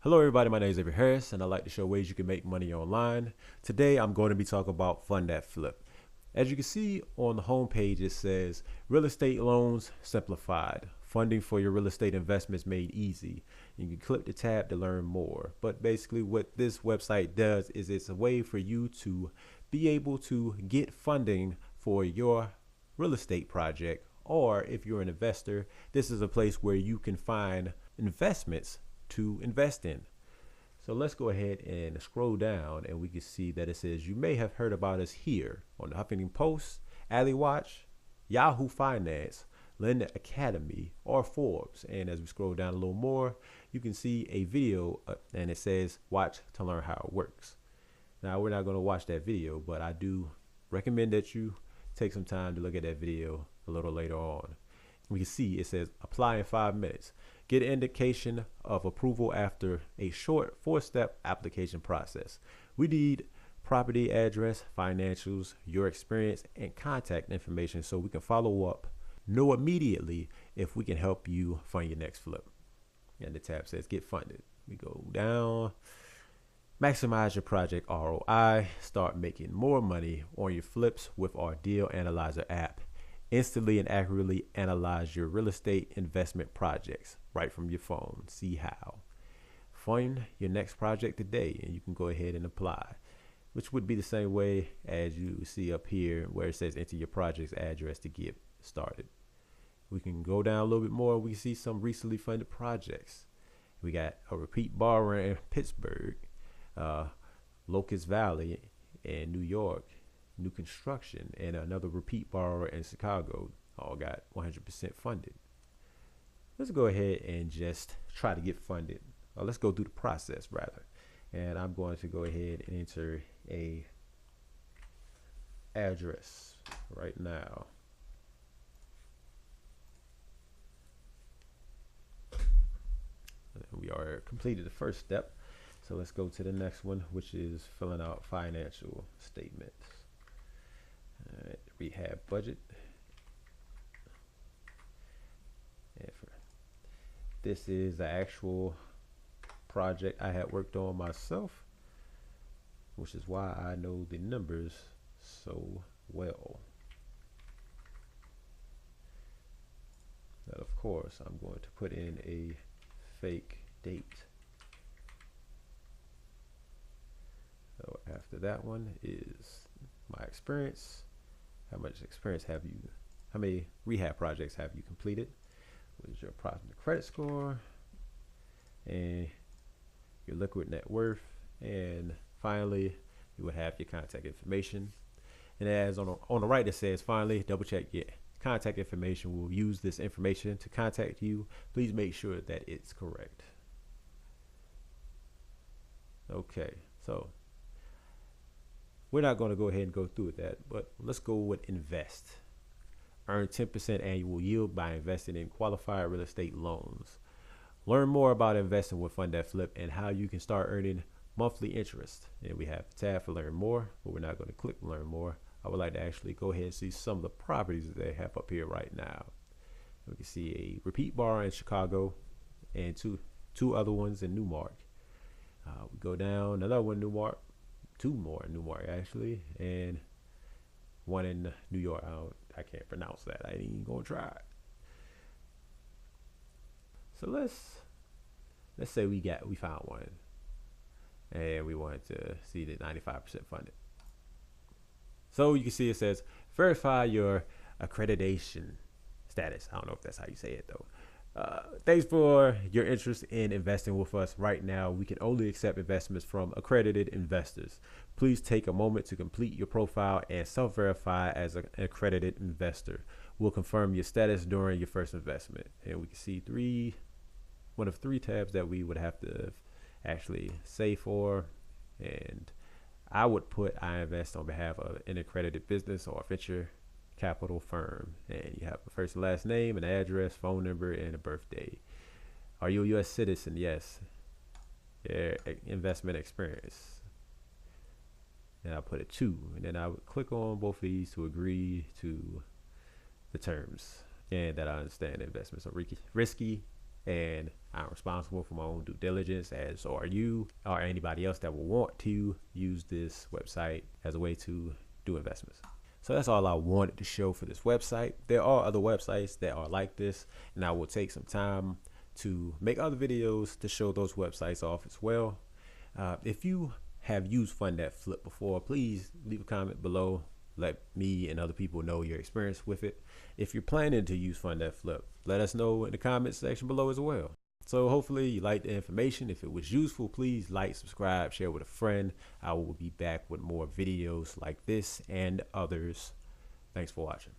Hello everybody, my name is Avery Harris and I like to show ways you can make money online. Today I'm going to be talking about Fund That Flip. As you can see on the home page, it says real estate loans simplified, funding for your real estate investments made easy. You can click the tab to learn more. But basically what this website does is it's a way for you to be able to get funding for your real estate project, or if you're an investor, this is a place where you can find investments to invest in. So let's go ahead and scroll down and we can see that it says you may have heard about us here on the Huffington Post, Alley Watch, Yahoo Finance, Lynda Academy, or Forbes. And as we scroll down a little more, you can see a video and it says watch to learn how it works. Now we're not going to watch that video, but I do recommend that you take some time to look at that video a little later on. We can see it says apply in 5 minutes. Get an indication of approval after a short 4-step application process. We need property address, financials, your experience, and contact information so we can follow up. Know immediately if we can help you fund your next flip. And the tab says get funded. We go down. Maximize your project ROI. Start making more money on your flips with our Deal Analyzer app. Instantly and accurately analyze your real estate investment projects right from your phone. See how. Fund your next project today and you can go ahead and apply, which would be the same way as you see up here where it says enter your project's address to get started. We can go down a little bit more. We can see some recently funded projects. We got a repeat borrower in Pittsburgh, Locust Valley in New York, new construction, and another repeat borrower in Chicago. All got 100% funded. Let's go ahead and just try to get funded. Let's go through the process rather. And I'm going to go ahead and enter a address right now. We are completed the first step. So let's go to the next one, which is filling out financial statements. All right, rehab budget. And this is the actual project I had worked on myself, which is why I know the numbers so well. Now, of course, I'm going to put in a fake date. So after that one is my experience. How much experience have you, how many rehab projects have you completed? What is your approximate credit score? And your liquid net worth. And finally, you would have your contact information. And as on the right, it says, finally, double check your contact information. We'll use this information to contact you. Please make sure that it's correct. Okay, so we're not going to go ahead and go through with that, but let's go with invest. Earn 10% annual yield by investing in qualified real estate loans. Learn more about investing with Fund That Flip and how you can start earning monthly interest. And we have the tab for learn more, but we're not going to click learn more. I would like to actually go ahead and see some of the properties that they have up here right now. We can see a repeat borrower in Chicago and two other ones in Newmark. We go down, another one in Newmark. 2 more in Newmark actually, and 1 in New York. I can't pronounce that. I ain't even gonna try it. So let's say we found one, and we wanted to see the 95% funded. So you can see it says verify your accreditation status. I don't know if that's how you say it though. Thanks for your interest in investing with us. Right now, we can only accept investments from accredited investors. Please take a moment to complete your profile and self-verify as an accredited investor. We'll confirm your status during your first investment. And we can see one of 3 tabs that we would have to actually say for. And I would put I invest on behalf of an accredited business or venture capital firm, and you have a first and last name, an address, phone number, and a birthday. Are you a U.S. citizen? Yes. Your investment experience, and I put a 2, and then I would click on both of these to agree to the terms and that I understand investments are risky and I'm responsible for my own due diligence, as are you or anybody else that will want to use this website as a way to do investments. So that's all I wanted to show for this website. There are other websites that are like this, and I will take some time to make other videos to show those websites off as well. If you have used Fund That Flip before, please leave a comment below. Let me and other people know your experience with it. If you're planning to use Fund That Flip, let us know in the comment section below as well. So hopefully you liked the information. If it was useful, please like, subscribe, share with a friend. I will be back with more videos like this and others. Thanks for watching.